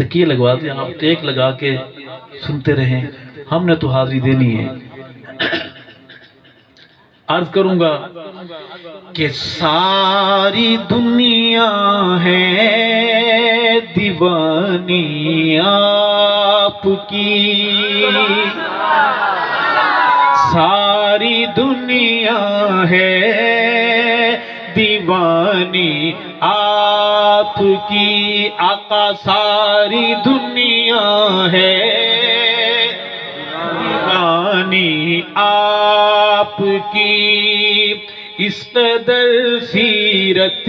تکیے لگوا دیں، آپ ٹیک لگا کے سنتے رہیں، ہم نے تو حاضری دینی ہے۔ عرض کروں گا کہ ساری دنیا ہے دیوانی آپ کی، ساری دنیا ہے دیوانی آپ کی، آقا ساری دنیا ہے دیوانی آپ کی، اس قدر سیرت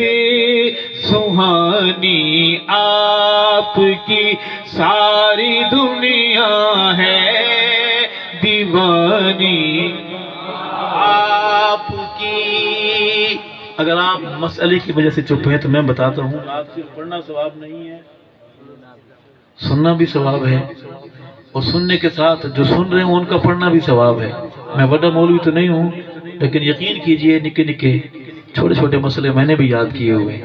سہانی آپ کی، ساری دنیا ہے دیوانی آپ کی۔ اگر آپ مسئلے کی وجہ سے چپ ہیں تو میں بتاتا ہوں، آپ صرف پڑھنا ثواب نہیں ہے، سننا بھی ثواب ہے، اور سننے کے ساتھ جو سن رہے ہیں ان کا پڑھنا بھی ثواب ہے۔ میں بڑا مولوی تو نہیں ہوں، لیکن یقین کیجئے نکے نکے چھوٹے چھوٹے مسئلے میں نے بھی یاد کیے ہوئے،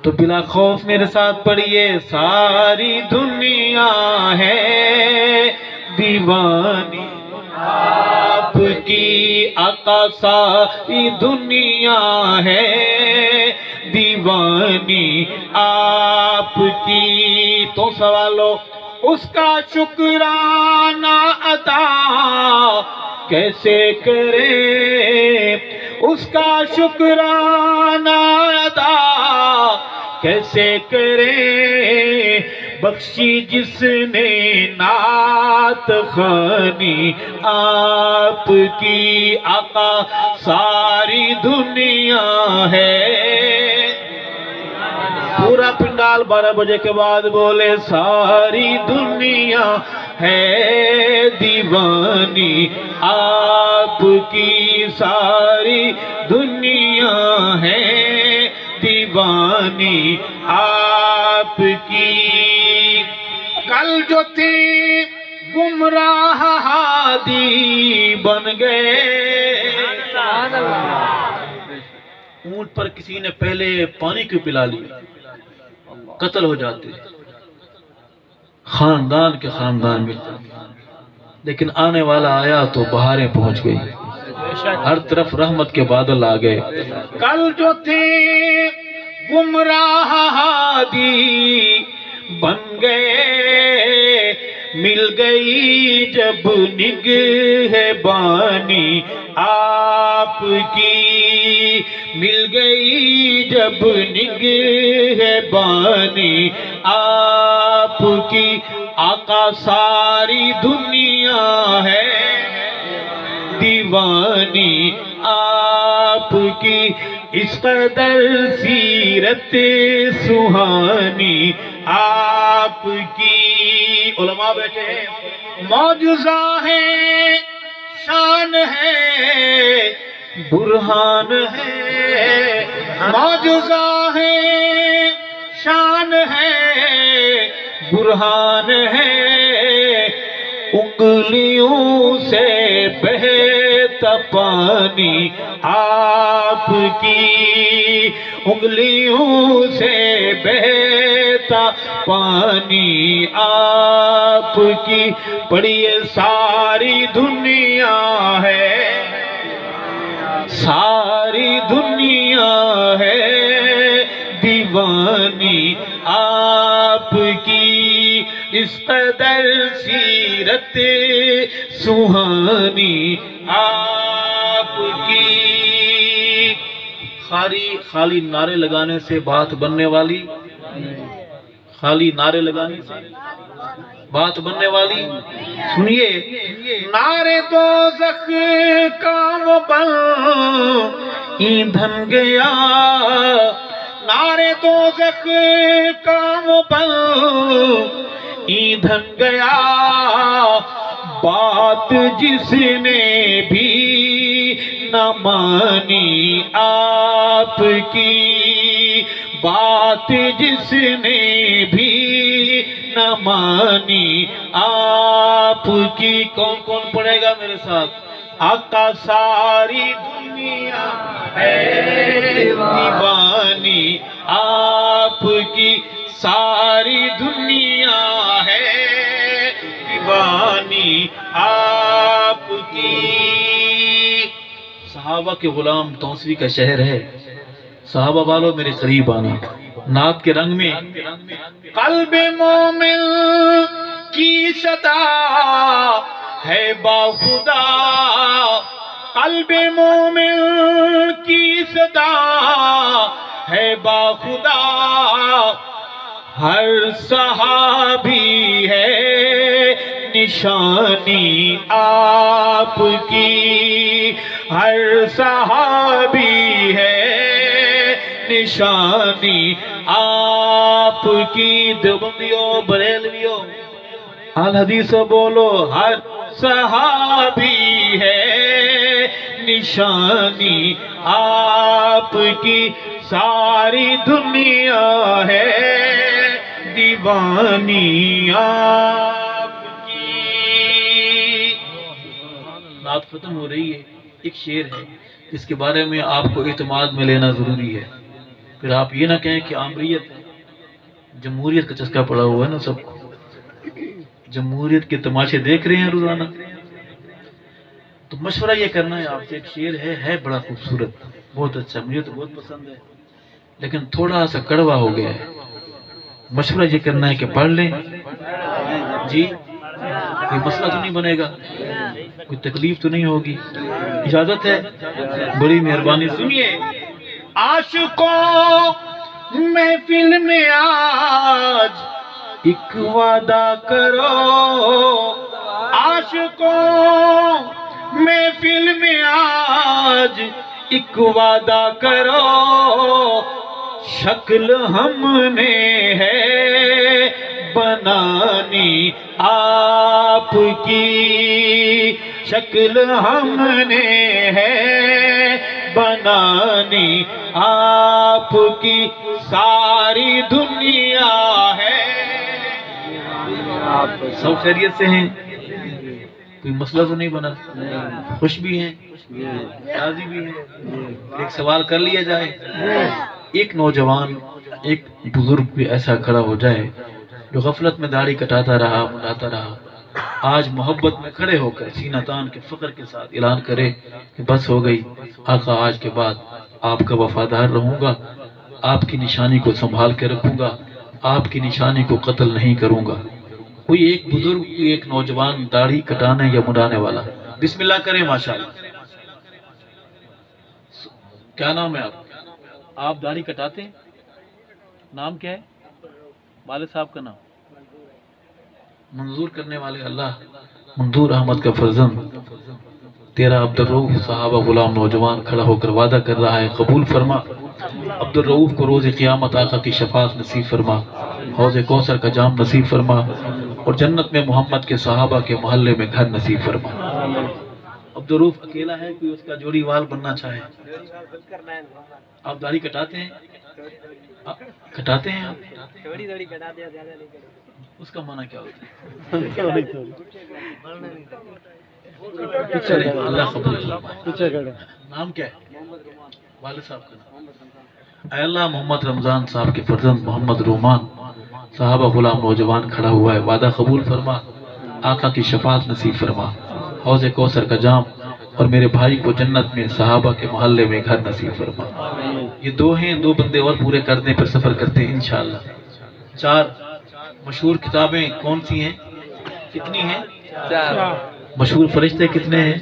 تو بلا خوف میرے ساتھ پڑھیے، ساری دنیا ہے دیوانی آپ کی، آقا ساری دنیا ہے دیوانی آپ کی۔ تو سوالو اس کا شکرانہ ادا کیسے کریں، اس کا شکرانہ ادا کیسے کریں، بخشی جس نے نعت خوانی آپ کی، آقا ساری دنیا ہے۔ پورا پنڈال 12 بجے کے بعد بولے، ساری دنیا ہے دیوانی آپ کی، ساری دنیا ہے دیوانی آپ کی۔ کل جو تھی گمراہ ہادی بن گئے، اونٹ پر کسی نے پہلے پانی کیوں پلا لیا، قتل ہو جاتے، خاندان کے خاندان میں، لیکن آنے والا آیا تو بہاریں پہنچ گئی، ہر طرف رحمت کے بادل آ گئے۔ کل جو تھے گمراہ ہادی بن گئے، مل گئی جب نگہبانی آپ کی، مل گئی جب نگہبانی آپ کی، آقا ساری دنیا ہے دیوانی آپ کی، اس قدر سیرت سہانی آپ کی۔ علماء بیٹھے ہیں، معجزہ ہے، شان ہے، برہان ہے، معجزہ ہے، شان ہے، برہان ہے، انگلیوں سے بہتا پانی آپ کی، انگلیوں سے بہتا پانی آپ کی، پڑھیے ساری دنیا ہے، ساری دنیا ہے دیوانی آپ کی، اس قدر سیرت سہانی آپ کی۔ خالی نعرے لگانے سے بات بننے والی، خالی نعرے لگانے سے بات بننے والی، سنیے، نعرے دوزخ کا وہ بل ایندھن گیا، نعرے دوزخ کا وہ بل ایندھن گیا، بات جس نے بھی نہ مانی آپ کی، بات جس نے بھی نہ مانی آپ کی۔ کون کون پڑھے گا میرے ساتھ؟ آقا ساری دنیا ہے دیوانی آپ کی، ساری دنیا ہے دیوانی آپ کی۔ صحابہ کے غلام توسیع کا شہر ہے، صحابہ والوں میرے قریب آنا، نعت کے رنگ میں قلب مومن کی صدا ہے باخدا، قلب مومن کی صدا ہے باخدا، ہر صحابی ہے نشانی آپ کی، ہر صحابی ہے نشانی آپ کی۔ دیوبندیوں بریلویوں اہل حدیث بولو، ہر صحابی ہے نشانی آپ کی، ساری دنیا ہے دیوانی آپ کی۔ نعت ختم ہو رہی ہے، ایک شعر ہے جس کے بارے میں آپ کو اعتماد میں لینا ضروری ہے، پھر آپ یہ نہ کہیں کہ آمریت جمہوریت کا چسکا پڑا ہوا ہے نا سب کو، جمہوریت کے تماشے دیکھ رہے ہیں روزانہ، تو مشورہ یہ کرنا ہے آپ سے، ایک شعر ہے بڑا خوبصورت، بہت اچھا، مجھے تو بہت پسند ہے، لیکن تھوڑا سا کڑوا ہو گیا ہے، مشورہ یہ کرنا ہے کہ پڑھ لیں جی، کوئی مسئلہ تو نہیں بنے گا، کوئی تکلیف تو نہیں ہوگی، اجازت ہے؟ بڑی مہربانی سنیے۔ عاشقوں محفل میں آج ایک وعدہ کرو، عاشقوں محفل میں آج ایک وعدہ کرو، شکل ہم نے ہے بنانی آپ کی، شکل ہم نے ہے بنانی آپ کی، ساری دنیا ہے۔ سب خیریت سے ہیں؟ کوئی مسئلہ تو نہیں بنا؟ خوش بھی ہیں، راضی بھی ہیں؟ ایک سوال کر لیا جائے، ایک نوجوان ایک بزرگ بھی ایسا کھڑا ہو جائے جو غفلت میں داڑھی کٹاتا رہا، مڈاتا رہا، آج محبت میں کھڑے ہو کر سینہ تان کے فخر کے ساتھ اعلان کرے کہ بس ہو گئی آقا، آج کے بعد آپ کا وفادار رہوں گا، آپ کی نشانی کو سنبھال کے رکھوں گا، آپ کی نشانی کو قتل نہیں کروں گا۔ کوئی ایک بزرگ، کوئی ایک نوجوان داڑھی کٹانے یا مڈانے والا، بسم اللہ کرے ماشاءاللہ۔ کیا نام ہے آپ؟ آپ داڑھی کٹاتے ہیں؟ نام کیا ہے والد صاحب کا نام؟ منظور کرنے والے اللہ، منظور احمد کا فرزند تیرا عبدالرؤوف صحابہ غلام نوجوان کھڑا ہو کر وعدہ کر رہا ہے، قبول فرما، عبدالرؤوف کو روز قیامت آقا کی شفاعت نصیب فرما، حوض کوثر کا جام نصیب فرما، اور جنت میں محمد کے صحابہ کے محلے میں گھر نصیب فرما۔ عبدالرؤوف اکیلا ہے، کوئی اس کا جوڑی وال بننا چاہے؟ آپ داڑھی کٹاتے ہیں؟ کٹاتے ہیں آپ؟ اس کا معنی کیا ہوتا ہے؟ اللہ قبول۔ نام کیا ہے والد صاحب کا نام؟ اے اللہ، محمد رمضان صاحب کے فرزند محمد رومان صحابہ غلام نوجوان کھڑا ہوا ہے، وعدہ قبول فرما، آقا کی شفاعت نصیب فرما، حوض کوثر کا جام، اور میرے بھائی کو جنت میں صحابہ کے محلے میں گھر نصیب فرما۔ یہ دو ہیں، دو بندے اور پورے کرنے پر سفر کرتے ہیں انشاءاللہ۔ 4 مشہور کتابیں کون سی ہیں؟ کتنی ہیں؟ 4 مشہور فرشتے کتنے ہیں؟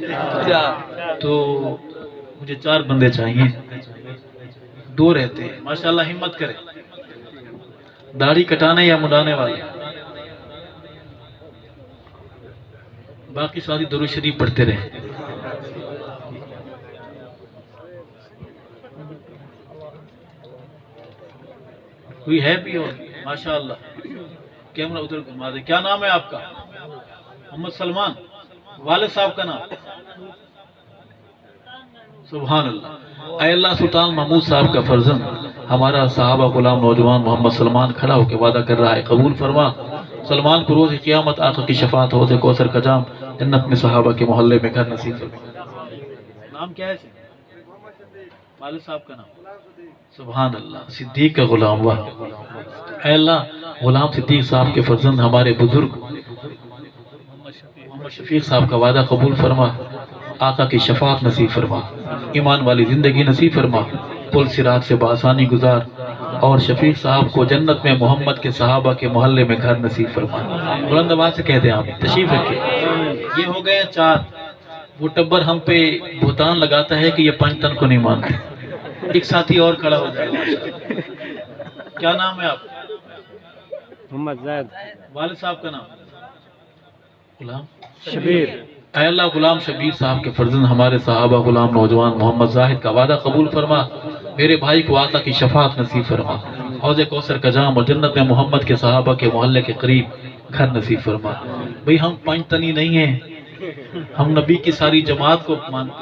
4 تو مجھے 4 بندے چاہیے، 2 رہتے ہیں، ماشاءاللہ ہمت کریں، داڑھی کٹانے یا مڈانے والے، باقی ساتھی درود شریف پڑھتے رہیں۔ کوئی ہے بھی اور ماشاءاللہ، کیمرہ ادھر گھما دے۔ کیا نام ہے آپ کا؟ محمد سلمان۔ والد صاحب کا نام؟ سبحان اللہ۔ اے اللہ، سلطان محمود صاحب کا فرزند ہمارا صحابہ غلام نوجوان محمد سلمان کھڑا ہو کے وعدہ کر رہا ہے، قبول فرما، سلمان کو روز قیامت آقا کی شفاعت حوض کوثر کا جام، جنت میں صحابہ کے محلے میں گھر نصیب فرما۔ نام کیا ہے؟ والد صاحب کا نام سبحان اللہ، صدیق کا غلام، واہ اے اللہ، غلام صدیق صاحب کے فرزند ہمارے بزرگ محمد شفیق صاحب کا وعدہ قبول فرما، آقا کی شفاعت نصیب فرما، ایمان والی زندگی نصیب فرما، پل صراط سے بآسانی گزار، اور شفیق صاحب کو جنت میں محمد کے صحابہ کے محلے میں گھر نصیب فرما۔ بلند آواز سے کہتے ہیں آپ تشریف رکھیں۔ یہ ہو گئے 4۔ وہ ٹبر ہم پہ بہتان لگاتا ہے کہ یہ 5 تن کو نہیں مانتے۔ ایک ساتھی اور کھڑا ہو جائے، کیا نام ہے آپ؟ محمد زید۔ والد صاحب کا نام؟ غلام شبیر۔ اے اللہ، غلام شبیر صاحب کے فرزند ہمارے صحابہ غلام نوجوان محمد زاہد کا وعدہ قبول فرما، میرے بھائی کو آقا کی شفاعت نصیب فرما، حوض کوثر کا جام اور جنت میں محمد کے صحابہ کے محلے کے قریب گھر نصیب فرما۔ بھئی ہم 5 تنی نہیں ہیں، ہم نبی کی ساری جماعت کو مانتے ہیں،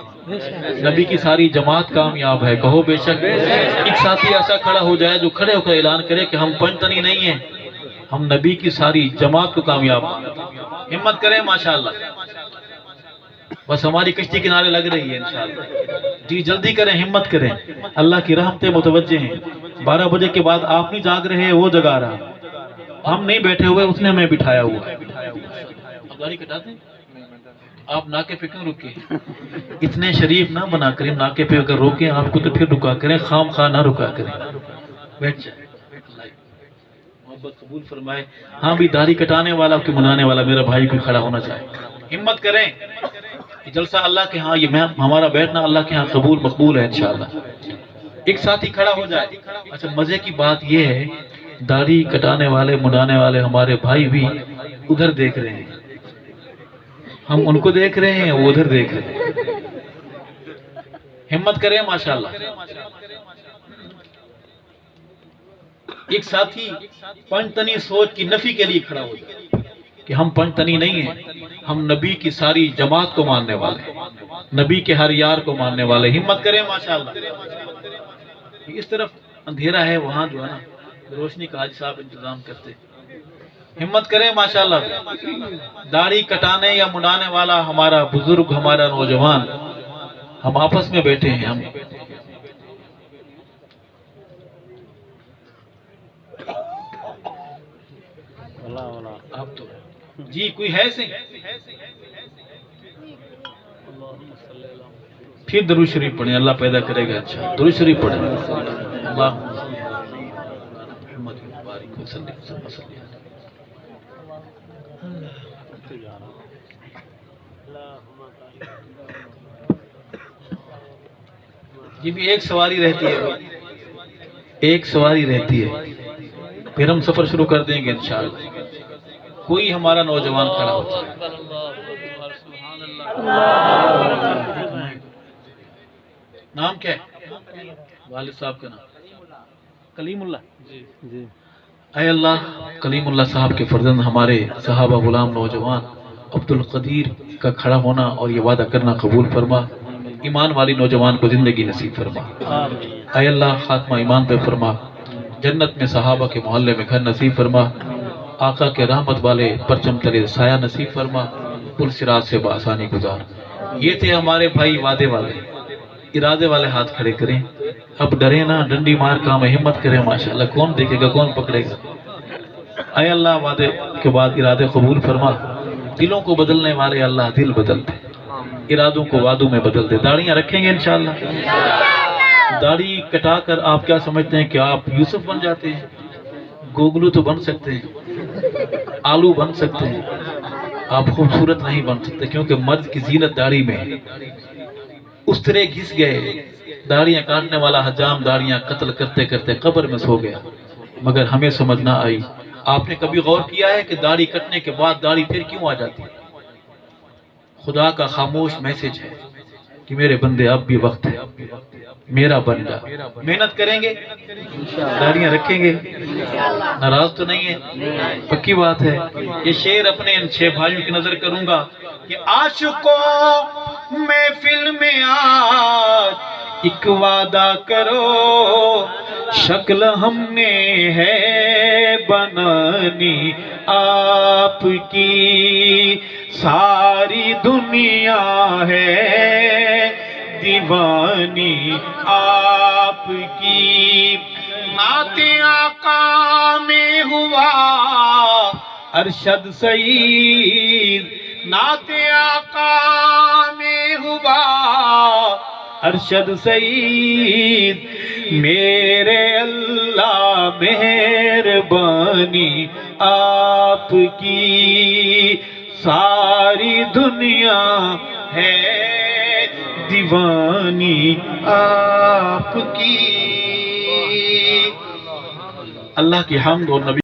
نبی کی ساری جماعت کامیاب ہے، کہو بے شک۔ ایک ساتھی ایسا کھڑا ہو جائے جو کھڑے ہو کر اعلان کرے کہ ہم 5 تنی نہیں ہیں، ہم نبی کی ساری جماعت کو کامیاب مانتے ہیں۔ ہمت کریں ماشاءاللہ، بس ہماری کشتی کنارے لگ رہی ہے انشاءاللہ۔ جی جلدی کریں، ہمت کریں، اللہ کی رحمتیں متوجہ ہیں۔ 12 بجے کے بعد آپ نہیں جاگ رہے، وہ جگا رہا، ہم نہیں بیٹھے ہوئے، اس نے ہمیں بٹھایا ہوا ہے۔ اب گاڑی کٹا دیں، آپ ناکے پہ کیوں رکے؟ اتنے شریف نہ بنا کریں، ناکے پہ اگر روکیں آپ کو تو پھر رکا کریں، خام خواہ نہ رکا کریں، بیٹھ جائیں۔ محبت قبول فرمائے۔ ہاں بھی داڑھی کٹانے والا کہ منانے والا میرا بھائی کوئی کھڑا ہونا چاہے، ہمت کریں۔ جلسہ اللہ کے ہاں، یہ ہمارا بیٹھنا اللہ کے ہاں قبول مقبول ہے انشاءاللہ۔ ایک ساتھ ہی کھڑا ہو جائے۔ اچھا مزے کی بات یہ ہے، داڑھی کٹانے والے منانے والے ہمارے بھائی بھی ادھر دیکھ رہے ہیں، ہم ان کو دیکھ رہے ہیں، وہ ادھر دیکھ رہے ہیں۔ ہمت کریں ماشاءاللہ۔ ایک ساتھی 5 تنی سوچ کی نفی کے لیے کھڑا ہو جائے کہ ہم 5 تنی نہیں ہیں، ہم نبی کی ساری جماعت کو ماننے والے ہیں، نبی کے ہر یار کو ماننے والے۔ ہمت کریں ماشاءاللہ۔ اس طرف اندھیرا ہے، وہاں جو ہے نا روشنی کا حاجی صاحب انتظام کرتے۔ ہمت کریں ماشاءاللہ۔ داڑھی کٹانے یا منانے والا ہمارا بزرگ، ہمارا نوجوان، ہم آپس میں بیٹھے ہیں، ہم آپ تو جی کوئی ہے سے پھر درود شریف پڑھیں، اللہ پیدا کرے گا۔ اچھا درود شریف پڑھیں۔ اللہ محمد مبارک وسلم وسلم۔ یہ بھی ایک سواری رہتی ہے، ایک سواری رہتی ہے، پھر ہم سفر شروع کر دیں گے انشاءاللہ۔ کوئی ہمارا نوجوان کھڑا ہوتا ہے۔ نام کیا ہے والد صاحب کا؟ نام کلیم اللہ۔ جی اے اللہ، کلیم اللہ صاحب کے فرزند ہمارے صحابہ غلام نوجوان عبدالقدیر کا کھڑا ہونا اور یہ وعدہ کرنا قبول فرما، ایمان والی نوجوان کو زندگی نصیب فرما۔ اے اللہ، خاتمہ ایمان پہ فرما، جنت میں صحابہ کے محلے میں گھر نصیب فرما، آقا کے رحمت والے پرچم تلے سایہ نصیب فرما، پل صراط سے بآسانی گزار۔ یہ تھے ہمارے بھائی وعدے والے، ارادے والے ہاتھ کھڑے کریں، اب ڈرے نہ، ڈنڈی مار کام ہمت کریں ماشاءاللہ، کون دیکھے گا کون پکڑے گا۔ اے اللہ، وعدے کے بعد ارادے قبول فرما، دلوں کو بدلنے والے اللہ دل بدل دے، ارادوں کو وعدوں میں بدل دے۔ داڑیاں رکھیں گے انشاءاللہ۔ داڑھی کٹا کر آپ کیا سمجھتے ہیں کہ آپ یوسف بن جاتے ہیں؟ گوگلو تو بن سکتے ہیں، آلو بن سکتے ہیں، آپ خوبصورت نہیں بن سکتے، کیونکہ مرد کی زینت داڑھی میں ہے۔ اس طرح گھس گئے، داڑیاں کاٹنے والا حجام داڑیاں قتل کرتے کرتے قبر میں سو گیا، مگر ہمیں سمجھ نہ آئی۔ آپ نے کبھی غور کیا ہے کہ داڑھی کٹنے کے بعد داڑھی پھر کیوں آ جاتی ہے؟ خدا کا خاموش میسج ہے کہ میرے بندے اب بھی وقت ہے، میرا بن جا۔ محنت کریں گے، داڑیاں رکھیں گے، ناراض تو نہیں ہے؟ پکی بات ہے۔ یہ شعر اپنے ان 6 بھائیوں کی نظر کروں گا کہ عاشقوں محفل میں آج ایک وعدہ کرو، شکل ہم نے ہے بنانی آپ کی، ساری دنیا ہے دیوانی آپ کی، نعت آقا میں ہوا ارشد سعید، نعت آقا میں ہوا ارشد سعید، میرے اللہ مہربانی آپ کی، ساری دنیا ہے دیوانی آپ کی۔ اللہ کی حمد اور نبی